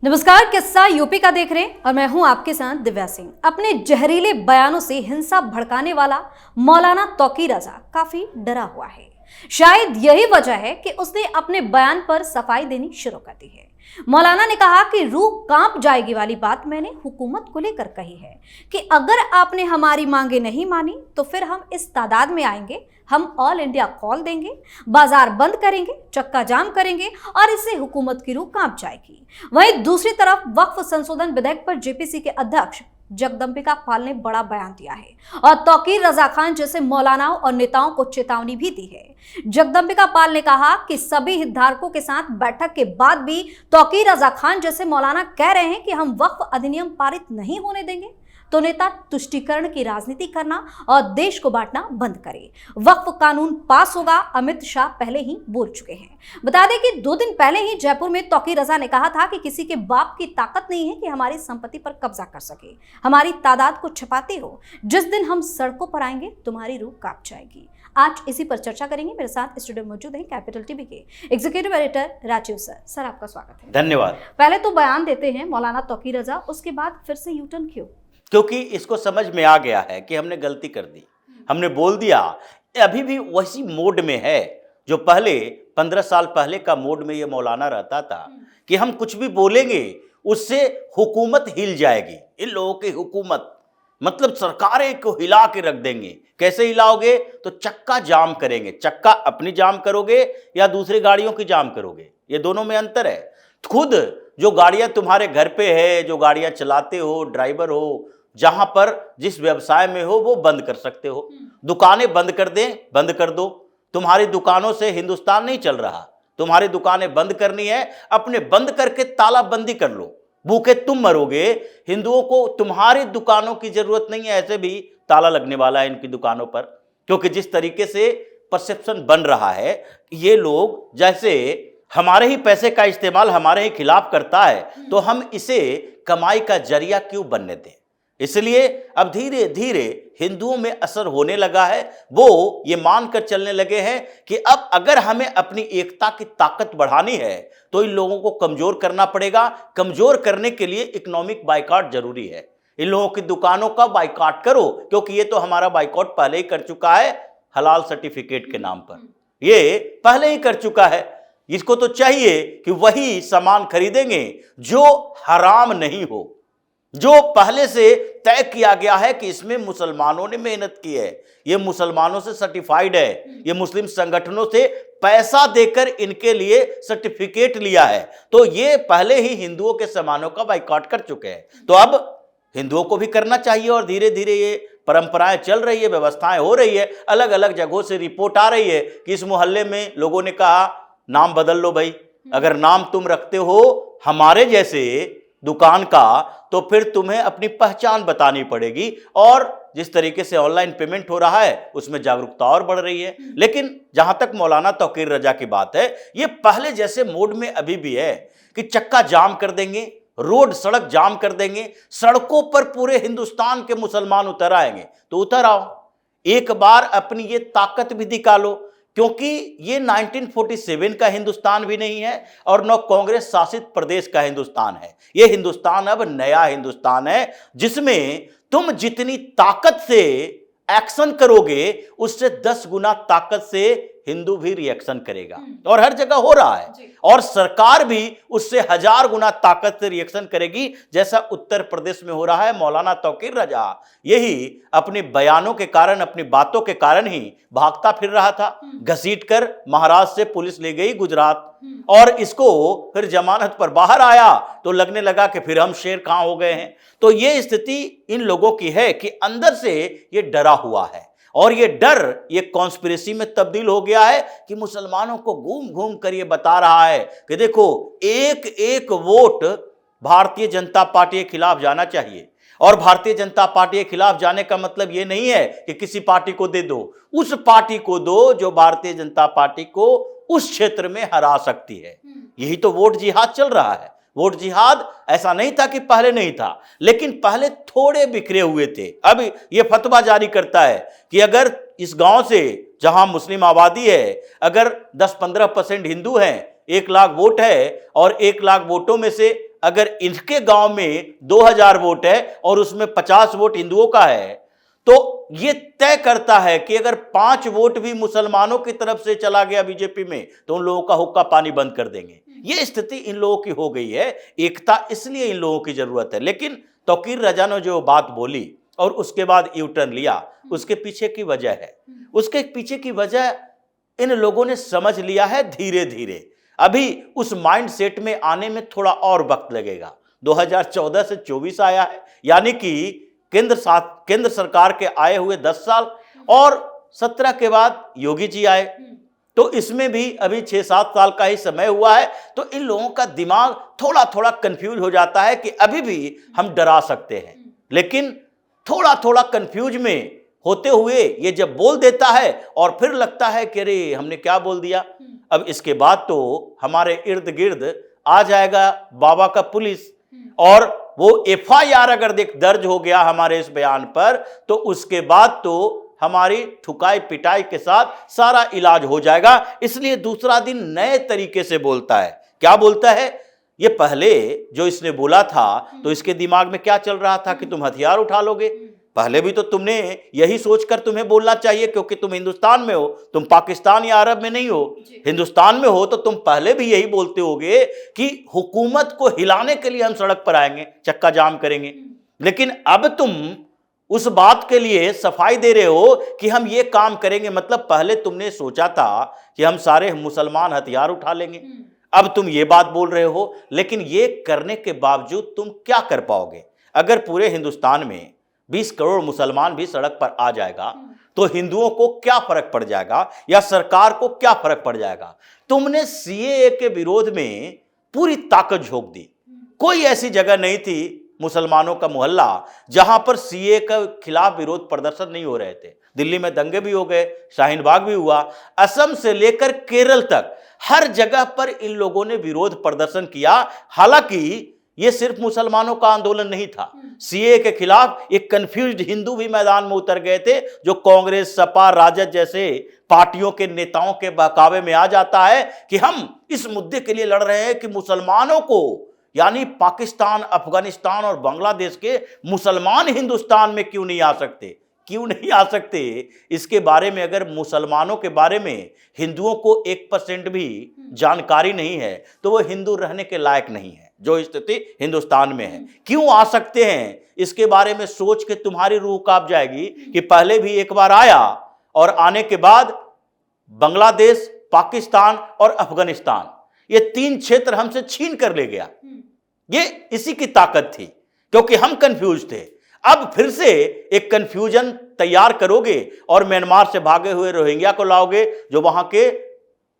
नमस्कार, किस्सा यूपी का देख रहे हैं और मैं हूं आपके साथ दिव्या सिंह। अपने जहरीले बयानों से हिंसा भड़काने वाला मौलाना तौकीर रजा काफी डरा हुआ है। शायद यही वजह है कि उसने अपने बयान पर सफाई देनी शुरू कर दी है। मौलाना ने कहा कि रूह कांप जाएगी वाली बात मैंने हुकूमत को लेकर कही है कि अगर आपने हमारी मांगे नहीं मानी तो फिर हम इस तादाद में आएंगे, हम ऑल इंडिया कॉल देंगे, बाजार बंद करेंगे, चक्का जाम करेंगे और इससे हुकूमत की रूह कांप जाएगी। वहीं दूसरी तरफ वक्फ संशोधन विधेयक पर जेपीसी के अध्यक्ष जगदंबिका पाल ने बड़ा बयान दिया है और तौकीर रजा खान जैसे मौलानाओं और नेताओं को चेतावनी भी दी है। जगदंबिका पाल ने कहा कि सभी हितधारकों के साथ बैठक के बाद भी तौकीर रजा खान जैसे मौलाना कह रहे हैं कि हम वक्फ अधिनियम पारित नहीं होने देंगे तो नेता तुष्टीकरण की राजनीति करना और देश को बांटना बंद करे। वक्फ कानून पास होगा, अमित शाह पहले ही बोल चुके हैं। बता दें कि 2 दिन पहले ही जयपुर में तौकीर रजा ने कहा था कि किसी के बाप की ताकत नहीं है कि हमारी संपत्ति पर कब्जा कर सके, हमारी तादाद को छपाते हो, जिस दिन हम सड़कों पर आएंगे तुम्हारी रूह कांप जाएगी। आज इसी पर चर्चा करेंगे। मेरे साथ स्टूडियो मौजूद हैं कैपिटल टीवी के executive editor Rajeev sir. Sir, आपका स्वागत है। धन्यवाद। पहले तो बयान देते हैं मौलाना तौकीर रजा, उसके बाद फिर से यूटर्न क्यों? क्योंकि इसको समझ में आ गया है कि हमने गलती कर दी, हमने बोल दिया। अभी भी वैसी मोड में है जो पहले 15 साल पहले का मोड में ये मौलाना रहता था कि हम कुछ भी बोलेंगे उससे हुकूमत हिल जाएगी। इन लोगों की हुकूमत मतलब सरकारें को हिला के रख देंगे। कैसे हिलाओगे? तो चक्का जाम करेंगे। चक्का अपनी जाम करोगे या दूसरी गाड़ियों की जाम करोगे, ये दोनों में अंतर है। खुद जो गाड़ियां तुम्हारे घर पे है, जो गाड़ियां चलाते हो, ड्राइवर हो, जहां पर जिस व्यवसाय में हो वो बंद कर सकते हो। दुकानें बंद कर दें, बंद कर दो। तुम्हारी दुकानों से हिंदुस्तान नहीं चल रहा, तुम्हारी दुकानें बंद करनी है, अपने बंद करके ताला बंदी कर लो। भूखे तुम मरोगे, हिंदुओं को तुम्हारी दुकानों की जरूरत नहीं है। ऐसे भी ताला लगने वाला है इनकी दुकानों पर, क्योंकि जिस तरीके से परसेप्शन बन रहा है, ये लोग जैसे हमारे ही पैसे का इस्तेमाल हमारे ही खिलाफ करता है तो हम इसे कमाई का जरिया क्यों बनने दें। इसलिए अब धीरे धीरे हिंदुओं में असर होने लगा है। वो ये मानकर चलने लगे हैं कि अब अगर हमें अपनी एकता की ताकत बढ़ानी है तो इन लोगों को कमजोर करना पड़ेगा। कमजोर करने के लिए इकोनॉमिक बाइकआउट जरूरी है। इन लोगों की दुकानों का बाइकआउट करो, क्योंकि ये तो हमारा बाइकआउट पहले ही कर चुका है हलाल सर्टिफिकेट के नाम पर, ये पहले ही कर चुका है। इसको तो चाहिए कि वही सामान खरीदेंगे जो हराम नहीं हो, जो पहले से तय किया गया है कि इसमें मुसलमानों ने मेहनत की है, ये मुसलमानों से सर्टिफाइड है, ये मुस्लिम संगठनों से पैसा देकर इनके लिए सर्टिफिकेट लिया है, तो ये पहले ही हिंदुओं के सामानों का बाइकआउट कर चुके हैं। तो अब हिंदुओं को भी करना चाहिए और धीरे धीरे ये परंपराएं चल रही है, व्यवस्थाएं हो रही है। अलग अलग जगहों से रिपोर्ट आ रही है कि इस मोहल्ले में लोगों ने कहा नाम बदल लो भाई, अगर नाम तुम रखते हो हमारे जैसे दुकान का तो फिर तुम्हें अपनी पहचान बतानी पड़ेगी। और जिस तरीके से ऑनलाइन पेमेंट हो रहा है उसमें जागरूकता और बढ़ रही है। लेकिन जहां तक मौलाना तौकीर रजा की बात है, ये पहले जैसे मोड में अभी भी है कि चक्का जाम कर देंगे, रोड सड़क जाम कर देंगे, सड़कों पर पूरे हिंदुस्तान के मुसलमान उतर आएंगे। तो उतर आओ, एक बार अपनी ये ताकत भी दिखा लो, क्योंकि ये 1947 का हिंदुस्तान भी नहीं है और न कांग्रेस शासित प्रदेश का हिंदुस्तान है। ये हिंदुस्तान अब नया हिंदुस्तान है, जिसमें तुम जितनी ताकत से एक्शन करोगे उससे 10 गुना ताकत से हिंदू भी रिएक्शन करेगा। और हर जगह हो रहा है, और सरकार भी उससे 1000 गुना ताकत से रिएक्शन करेगी, जैसा उत्तर प्रदेश में हो रहा है। मौलाना तौकीर रजा यही अपने बयानों के कारण, अपनी बातों के कारण ही भागता फिर रहा था। घसीटकर महाराष्ट्र से पुलिस ले गई गुजरात, और इसको फिर जमानत पर बाहर आया तो लगने लगा कि फिर हम शेर कहां हो गए हैं। तो ये स्थिति इन लोगों की है कि अंदर से ये डरा हुआ है, और ये डर ये कॉन्स्पिरेसी में तब्दील हो गया है कि मुसलमानों को घूम घूम कर ये बता रहा है कि देखो एक एक वोट भारतीय जनता पार्टी के खिलाफ जाना चाहिए। और भारतीय जनता पार्टी के खिलाफ जाने का मतलब ये नहीं है कि किसी पार्टी को दे दो, उस पार्टी को दो जो भारतीय जनता पार्टी को उस क्षेत्र में हरा सकती है। यही तो वोट जिहाद चल रहा है। वोट जिहाद ऐसा नहीं था कि पहले नहीं था, लेकिन पहले थोड़े बिखरे हुए थे। अब ये फतवा जारी करता है कि अगर इस गांव से जहां मुस्लिम आबादी है, अगर 10-15% हिंदू हैं, 1 लाख वोट है, और 1 लाख वोटों में से अगर इनके गांव में 2000 वोट है और उसमें 50 वोट हिंदुओं का है, तो ये तय करता है कि अगर 5 वोट भी मुसलमानों की तरफ से चला गया बीजेपी में तो उन लोगों का हुक्का पानी बंद कर देंगे। ये स्थिति इन लोगों की हो गई है। एकता इसलिए इन लोगों की जरूरत है। लेकिन तौकीर रजा ने जो बात बोली और उसके बाद यू टर्न लिया, उसके पीछे की वजह है, उसके पीछे की वजह इन लोगों ने समझ लिया है धीरे धीरे। अभी उस माइंड सेट में आने में थोड़ा और वक्त लगेगा। 2014 से 24 आया है, यानी कि केंद्र सरकार के आए हुए 10 साल और 17 के बाद योगी जी आए, तो इसमें भी अभी 6-7 साल का ही समय हुआ है। तो इन लोगों का दिमाग थोड़ा थोड़ा कंफ्यूज हो जाता है कि अभी भी हम डरा सकते हैं, लेकिन थोड़ा थोड़ा कंफ्यूज में होते हुए ये जब बोल देता है और फिर लगता है कि अरे हमने क्या बोल दिया। अब इसके बाद तो हमारे इर्द गिर्द आ जाएगा बाबा का पुलिस, और वो FIR अगर दर्ज हो गया हमारे इस बयान पर, तो उसके बाद तो हमारी ठुकाई पिटाई के साथ सारा इलाज हो जाएगा। इसलिए दूसरा दिन नए तरीके से बोलता है। क्या बोलता है? ये पहले जो इसने बोला था तो इसके दिमाग में क्या चल रहा था कि तुम हथियार उठा लोगे। पहले भी तो तुमने यही सोचकर तुम्हें बोलना चाहिए, क्योंकि तुम हिंदुस्तान में हो, तुम पाकिस्तान या अरब में नहीं हो, हिंदुस्तान में हो, तो तुम पहले भी यही बोलते होगे कि हुकूमत को हिलाने के लिए हम सड़क पर आएंगे, चक्का जाम करेंगे। लेकिन अब तुम उस बात के लिए सफाई दे रहे हो कि हम ये काम करेंगे। मतलब पहले तुमने सोचा था कि हम सारे मुसलमान हथियार उठा लेंगे, अब तुम ये बात बोल रहे हो। लेकिन ये करने के बावजूद तुम क्या कर पाओगे? अगर पूरे हिंदुस्तान में 20 करोड़ मुसलमान भी सड़क पर आ जाएगा तो हिंदुओं को क्या फर्क पड़ जाएगा, या सरकार को क्या फर्क पड़ जाएगा? तुमने CAA के विरोध में पूरी ताकत झोंक दी। कोई ऐसी जगह नहीं थी मुसलमानों का मोहल्ला जहां पर CAA के खिलाफ विरोध प्रदर्शन नहीं हो रहे थे। दिल्ली में दंगे भी हो गए, शाहीन बाग भी हुआ, असम से लेकर केरल तक हर जगह पर इन लोगों ने विरोध प्रदर्शन किया। हालांकि ये सिर्फ मुसलमानों का आंदोलन नहीं था, CAA के खिलाफ एक कंफ्यूज्ड हिंदू भी मैदान में उतर गए थे, जो कांग्रेस, सपा, राजद जैसे पार्टियों के नेताओं के बहकावे में आ जाता है कि हम इस मुद्दे के लिए लड़ रहे हैं कि मुसलमानों को, यानी पाकिस्तान, अफगानिस्तान और बांग्लादेश के मुसलमान हिंदुस्तान में क्यों नहीं आ सकते, क्यों नहीं आ सकते। इसके बारे में अगर मुसलमानों के बारे में हिंदुओं को 1% भी जानकारी नहीं है तो वो हिंदू रहने के लायक नहीं है। जो स्थिति हिंदुस्तान में है, क्यों आ सकते हैं, इसके बारे में सोच के तुम्हारी रूह कांप जाएगी कि पहले भी एक बार आया और आने के बाद बांग्लादेश, पाकिस्तान और अफगानिस्तान, ये 3 क्षेत्र हमसे छीन कर ले गया। ये इसी की ताकत थी, क्योंकि हम कंफ्यूज थे। अब फिर से एक कंफ्यूजन तैयार करोगे और म्यांमार से भागे हुए रोहिंग्या को लाओगे, जो वहां के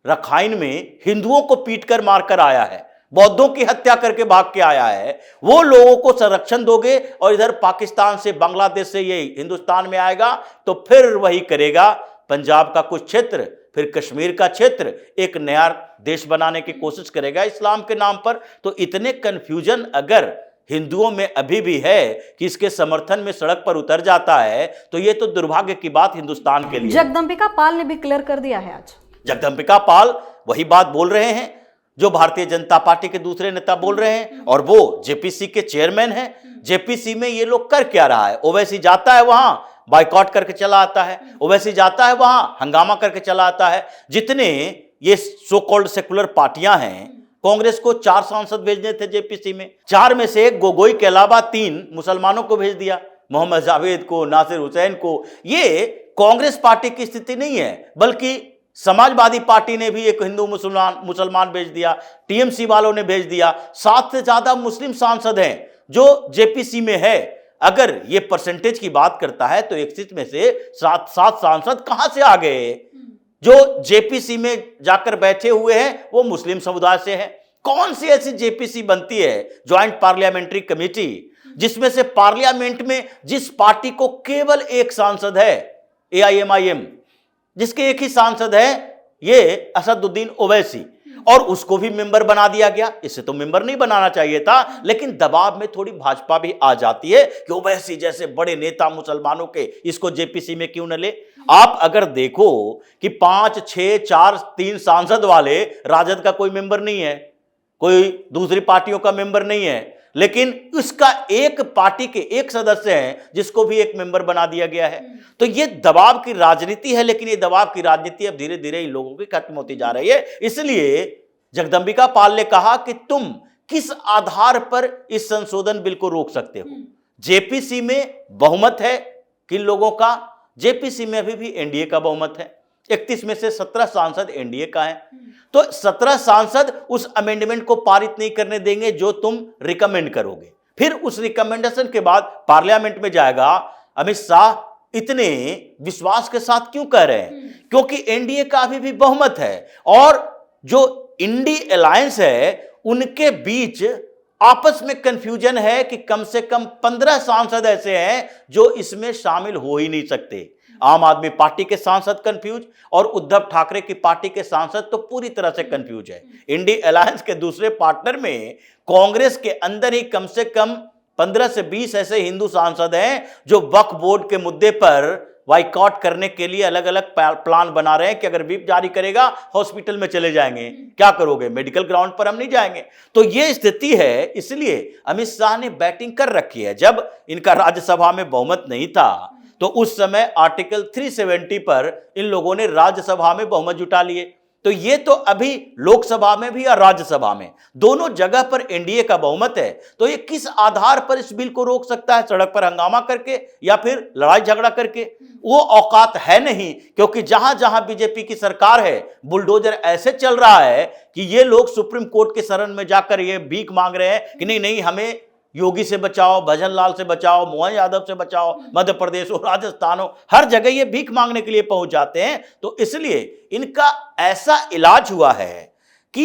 रखाइन में हिंदुओं को पीटकर मारकर आया है, बौद्धों की हत्या करके भाग के आया है, वो लोगों को संरक्षण दोगे, और इधर पाकिस्तान से, बांग्लादेश से ये हिंदुस्तान में आएगा तो फिर वही करेगा। पंजाब का कुछ क्षेत्र, फिर कश्मीर का क्षेत्र, एक नया देश बनाने की कोशिश करेगा इस्लाम के नाम पर। तो इतने कंफ्यूजन अगर हिंदुओं में अभी भी है कि इसके समर्थन में सड़क पर उतर जाता है, तो ये तो दुर्भाग्य की बात हिंदुस्तान के लिए। जगदंबिका पाल ने भी क्लियर कर दिया है आज। जगदंबिका पाल वही बात बोल रहे हैं जो भारतीय जनता पार्टी के दूसरे नेता बोल रहे हैं, और वो JPC के चेयरमैन हैं। JPC में ये लोग कर क्या रहा है? ओवैसी जाता है वहां, बाइकआउट करके चला आता है, ओवैसी जाता है वहां, हंगामा करके चला आता है। जितने ये सो कॉल्ड सेकुलर पार्टियां हैं, कांग्रेस को 4 सांसद भेजने थे JPC में, 4 में से गोगोई के अलावा 3 मुसलमानों को भेज दिया, मोहम्मद जावेद को, नासिर हुसैन को। ये कांग्रेस पार्टी की स्थिति नहीं है, बल्कि समाजवादी पार्टी ने भी एक हिंदू मुसलमान भेज दिया, TMC वालों ने भेज दिया। 7 से ज्यादा मुस्लिम सांसद हैं जो JPC में है। अगर ये परसेंटेज की बात करता है तो 1 सीट में से 7 सांसद कहां से आ गए? जो JPC में जाकर बैठे हुए हैं वो मुस्लिम समुदाय से हैं। कौन सी ऐसी JPC बनती है, ज्वाइंट पार्लियामेंट्री कमेटी, जिसमें से पार्लियामेंट में जिस पार्टी को केवल एक सांसद है, AIMIM, जिसके एक ही सांसद है ये असदुद्दीन ओवैसी, और उसको भी मेंबर बना दिया गया। इसे तो मेंबर नहीं बनाना चाहिए था, लेकिन दबाव में थोड़ी भाजपा भी आ जाती है कि ओवैसी जैसे बड़े नेता मुसलमानों के, इसको JPC में क्यों न ले। आप अगर देखो कि 5, 6, 4, 3 सांसद वाले राजद का कोई मेंबर नहीं है, कोई दूसरी पार्टियों का मेंबर नहीं है, लेकिन उसका एक पार्टी के एक सदस्य हैं जिसको भी एक मेंबर बना दिया गया है। तो ये दबाव की राजनीति है, लेकिन ये दबाव की राजनीति अब धीरे धीरे इन लोगों की खत्म होती जा रही है। इसलिए जगदंबिका पाल ने कहा कि तुम किस आधार पर इस संशोधन बिल को रोक सकते हो? जेपीसी में बहुमत है किन लोगों का? जेपीसी में अभी भी एनडीए का बहुमत है, 31 में से 17 सांसद एनडीए का है। तो 17 सांसद उस अमेंडमेंट को पारित नहीं करने देंगे जो तुम रिकमेंड करोगे। फिर उस रिकमेंडेशन के बाद पार्लियामेंट में जाएगा। अमित शाह इतने विश्वास के साथ क्यों कह रहे हैं? क्योंकि एनडीए का अभी भी बहुमत है और जो इंडी अलायंस है उनके बीच आपस में कंफ्यूजन है कि कम से कम 15 सांसद ऐसे हैं जो इसमें शामिल हो ही नहीं सकते। आम आदमी पार्टी के सांसद कंफ्यूज और उद्धव ठाकरे की पार्टी के सांसद तो पूरी तरह से कंफ्यूज है। इंडी अलायंस के दूसरे पार्टनर में कांग्रेस के अंदर ही कम से कम 15 से 20 ऐसे हिंदू सांसद हैं जो वक्फ बोर्ड के मुद्दे पर बाइकआउट करने के लिए अलग अलग प्लान बना रहे हैं कि अगर व्हिप जारी करेगा हॉस्पिटल में चले जाएंगे, क्या करोगे, मेडिकल ग्राउंड पर हम नहीं जाएंगे। तो ये स्थिति है, इसलिए अमित शाह ने बैटिंग कर रखी है। जब इनका राज्यसभा में बहुमत नहीं था तो उस समय आर्टिकल 370 पर इन लोगों ने राज्यसभा में बहुमत जुटा लिए। तो ये तो अभी लोकसभा में भी और राज्यसभा में दोनों जगह पर एनडीए का बहुमत है। तो ये किस आधार पर इस बिल को रोक सकता है? सड़क पर हंगामा करके या फिर लड़ाई झगड़ा करके? वो औकात है नहीं, क्योंकि जहां जहां बीजेपी की सरकार है बुलडोजर ऐसे चल रहा है कि ये लोग सुप्रीम कोर्ट के शरण में जाकर ये भीख मांग रहे हैं कि नहीं नहीं हमें योगी से बचाओ, भजन लाल से बचाओ, मोहन यादव से बचाओ, मध्य प्रदेश हो, राजस्थान हो, हर जगह ये भीख मांगने के लिए पहुंच जाते हैं। तो इसलिए इनका ऐसा इलाज हुआ है कि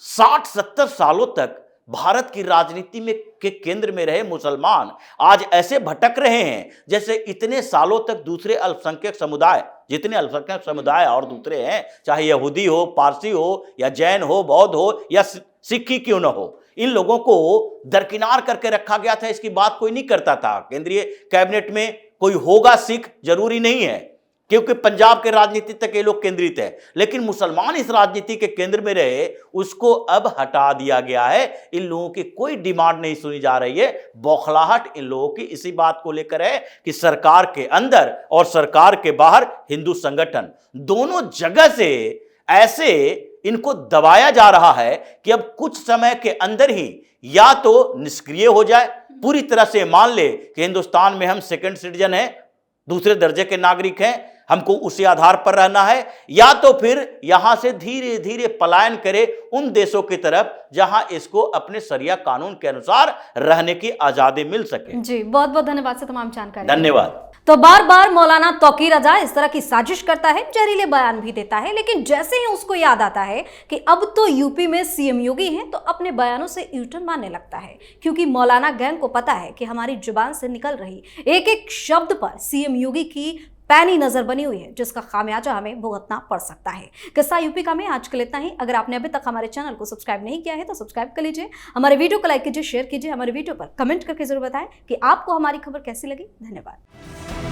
60-70 सालों तक भारत की राजनीति में के केंद्र में रहे मुसलमान आज ऐसे भटक रहे हैं जैसे इतने सालों तक दूसरे अल्पसंख्यक समुदाय, जितने अल्पसंख्यक समुदाय और दूसरे हैं, चाहे यहूदी हो, पारसी हो या जैन हो, बौद्ध हो या सिख ही क्यों ना हो, इन लोगों को दरकिनार करके रखा गया था। इसकी बात कोई नहीं करता था। केंद्रीय कैबिनेट में कोई होगा सिख जरूरी नहीं है, क्योंकि पंजाब के राजनीति तक ये लोग केंद्रित है, लेकिन मुसलमान इस राजनीति के केंद्र में रहे, उसको अब हटा दिया गया है। इन लोगों की कोई डिमांड नहीं सुनी जा रही है। बौखलाहट इन लोगों की इसी बात को लेकर है कि सरकार के अंदर और सरकार के बाहर हिंदू संगठन दोनों जगह से ऐसे इनको दबाया जा रहा है कि अब कुछ समय के अंदर ही या तो निष्क्रिय हो जाए, पूरी तरह से मान ले कि हिंदुस्तान में हम सेकंड सिटीजन हैं, दूसरे दर्जे के नागरिक हैं, हमको उसी आधार पर रहना है, या तो फिर यहां से धीरे धीरे पलायन करे उन देशों की तरफ जहां इसको अपने शरिया कानून के अनुसार रहने की आजादी मिल सके। जी बहुत बहुत धन्यवाद से तमाम जानकारी। धन्यवाद। तो बार बार मौलाना तौकीर रजा इस तरह की साजिश करता है, जहरीले बयान भी देता है, लेकिन जैसे ही उसको याद आता है कि अब तो यूपी में सीएम योगी हैं, तो अपने बयानों से यूटर्न मारने लगता है। क्योंकि मौलाना गैंग को पता है कि हमारी जुबान से निकल रही एक एक शब्द पर सीएम योगी की पैनी नजर बनी हुई है, जिसका खामियाजा हमें भुगतना पड़ सकता है। किस्सा यूपी का में आज के लिए इतना ही। अगर आपने अभी तक हमारे चैनल को सब्सक्राइब नहीं किया है तो सब्सक्राइब कर लीजिए, हमारे वीडियो को लाइक कीजिए, शेयर कीजिए, हमारे वीडियो पर कमेंट करके जरूर बताएं कि आपको हमारी खबर कैसी लगी। धन्यवाद।